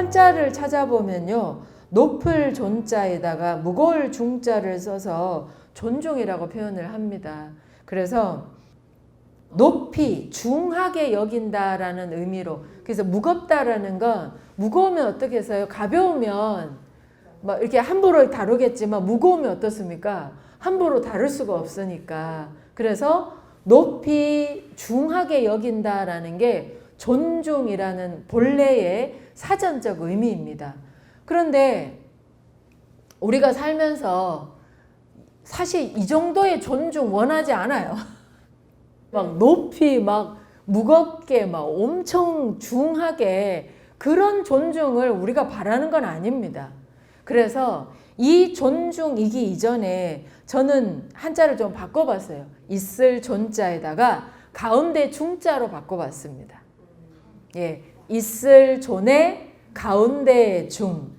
한자를 찾아보면요, 높을 존자에다가 무거울 중자를 써서 존중이라고 표현을 합니다. 그래서 높이 중하게 여긴다라는 의미로, 그래서 무겁다라는 건, 무거우면 어떻게 해서요? 가벼우면 막 이렇게 함부로 다루겠지만 무거우면 어떻습니까? 함부로 다룰 수가 없으니까. 그래서 높이 중하게 여긴다라는 게 존중이라는 본래의 사전적 의미입니다. 그런데 우리가 살면서 사실 이 정도의 존중 원하지 않아요. 막 높이 막 무겁게 막 엄청 중하게 그런 존중을 우리가 바라는 건 아닙니다. 그래서 이 존중이기 이전에 저는 한자를 좀 바꿔봤어요. 있을 존자에다가 가운데 중자로 바꿔봤습니다. 예, 있을 존에 가운데 중.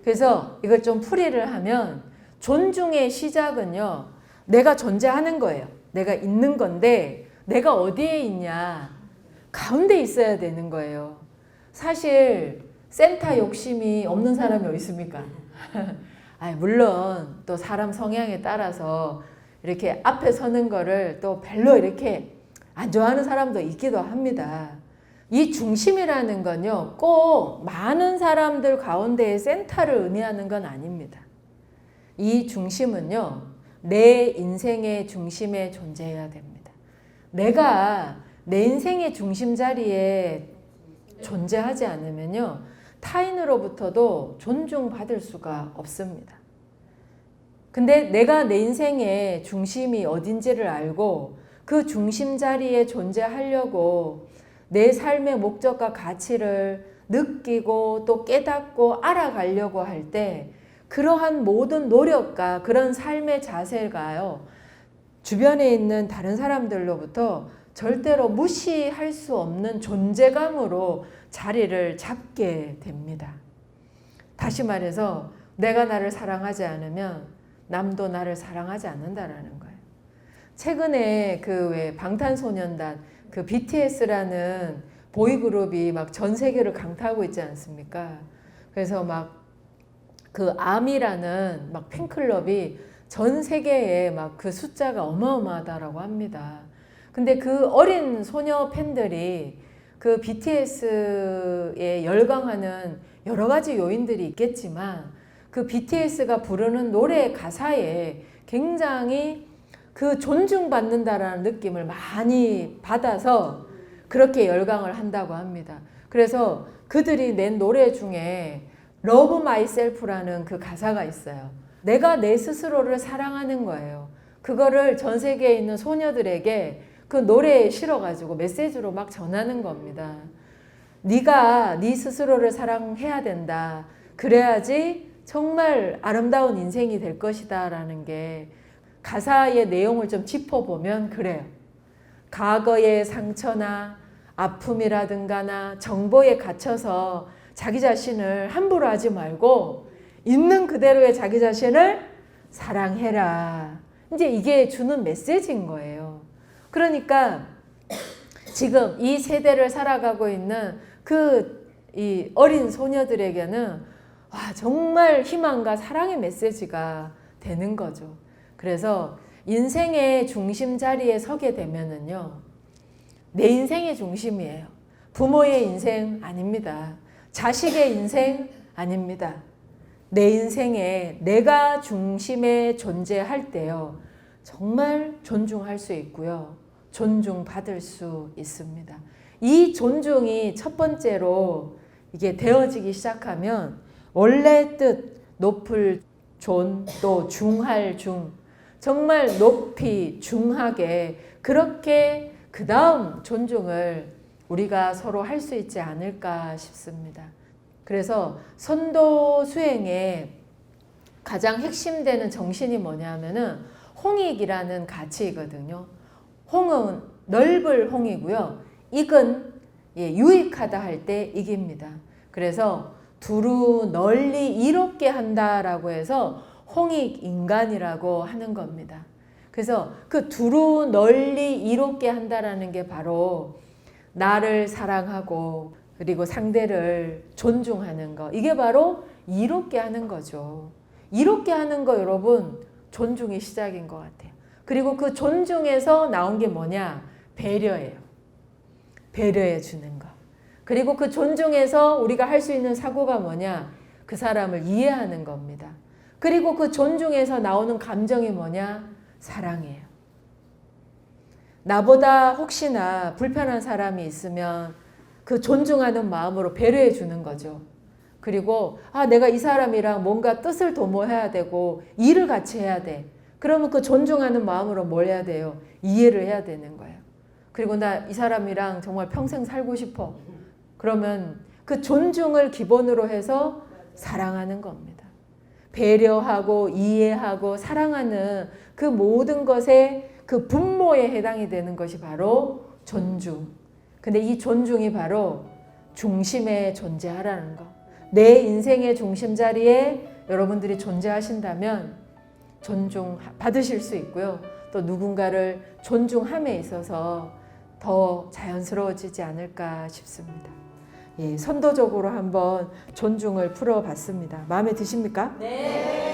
그래서 이걸 좀 풀이를 하면 존중의 시작은요, 내가 존재하는 거예요. 내가 있는 건데 내가 어디에 있냐? 가운데 있어야 되는 거예요. 사실 센터 욕심이 없는 사람이 어디 있습니까? 물론 또 사람 성향에 따라서 이렇게 앞에 서는 거를 또 별로 이렇게 안 좋아하는 사람도 있기도 합니다. 이 중심이라는 건요, 꼭 많은 사람들 가운데의 센터를 의미하는 건 아닙니다. 이 중심은요, 내 인생의 중심에 존재해야 됩니다. 내가 내 인생의 중심 자리에 존재하지 않으면요, 타인으로부터도 존중받을 수가 없습니다. 근데 내가 내 인생의 중심이 어딘지를 알고 그 중심 자리에 존재하려고 내 삶의 목적과 가치를 느끼고 또 깨닫고 알아가려고 할 때 그러한 모든 노력과 그런 삶의 자세가요, 주변에 있는 다른 사람들로부터 절대로 무시할 수 없는 존재감으로 자리를 잡게 됩니다. 다시 말해서 내가 나를 사랑하지 않으면 남도 나를 사랑하지 않는다라는 거예요. 최근에 그 왜 방탄소년단 그 BTS라는 보이그룹이 막 전 세계를 강타하고 있지 않습니까? 그래서 막 그 아미라는 막 팬클럽이 전 세계에 막 그 숫자가 어마어마하다라고 합니다. 근데 그 어린 소녀 팬들이 그 BTS에 열광하는 여러 가지 요인들이 있겠지만 그 BTS가 부르는 노래 가사에 굉장히 그 존중받는다라는 느낌을 많이 받아서 그렇게 열광을 한다고 합니다. 그래서 그들이 낸 노래 중에 Love Myself라는 그 가사가 있어요. 내가 내 스스로를 사랑하는 거예요. 그거를 전 세계에 있는 소녀들에게 그 노래에 실어가지고 메시지로 막 전하는 겁니다. 네가 네 스스로를 사랑해야 된다. 그래야지 정말 아름다운 인생이 될 것이다 라는 게 가사의 내용을 좀 짚어보면 그래요. 과거의 상처나 아픔이라든가나 정보에 갇혀서 자기 자신을 함부로 하지 말고 있는 그대로의 자기 자신을 사랑해라. 이제 이게 주는 메시지인 거예요. 그러니까 지금 이 세대를 살아가고 있는 이 어린 소녀들에게는 정말 희망과 사랑의 메시지가 되는 거죠. 그래서 인생의 중심 자리에 서게 되면은요, 내 인생의 중심이에요. 부모의 인생 아닙니다. 자식의 인생 아닙니다. 내 인생에 내가 중심에 존재할 때요, 정말 존중할 수 있고요, 존중받을 수 있습니다. 이 존중이 첫 번째로 이게 되어지기 시작하면 원래 뜻 높을 존 또 중할 중, 정말 높이 중하게 그렇게 그 다음 존중을 우리가 서로 할 수 있지 않을까 싶습니다. 그래서 선도 수행의 가장 핵심되는 정신이 뭐냐면은 홍익이라는 가치이거든요. 홍은 넓을 홍이고요. 익은 유익하다 할 때 익입니다. 그래서 두루 널리 이롭게 한다라고 해서 홍익 인간이라고 하는 겁니다. 그래서 그 두루 널리 이롭게 한다라는 게 바로 나를 사랑하고 그리고 상대를 존중하는 거. 이게 바로 이롭게 하는 거죠. 이롭게 하는 거 여러분 존중이 시작인 것 같아요. 그리고 그 존중에서 나온 게 뭐냐? 배려예요. 배려해 주는 거. 그리고 그 존중에서 우리가 할 수 있는 사고가 뭐냐? 그 사람을 이해하는 겁니다. 그리고 그 존중에서 나오는 감정이 뭐냐? 사랑이에요. 나보다 혹시나 불편한 사람이 있으면 그 존중하는 마음으로 배려해 주는 거죠. 그리고 내가 이 사람이랑 뭔가 뜻을 도모해야 되고 일을 같이 해야 돼. 그러면 그 존중하는 마음으로 뭘 해야 돼요? 이해를 해야 되는 거예요. 그리고 나 이 사람이랑 정말 평생 살고 싶어. 그러면 그 존중을 기본으로 해서 사랑하는 겁니다. 배려하고 이해하고 사랑하는 그 모든 것에 그 분모에 해당이 되는 것이 바로 존중. 근데 이 존중이 바로 중심에 존재하라는 거. 내 인생의 중심 자리에 여러분들이 존재하신다면 존중 받으실 수 있고요. 또 누군가를 존중함에 있어서 더 자연스러워지지 않을까 싶습니다. 예, 선도적으로 한번 존중을 풀어봤습니다. 마음에 드십니까? 네.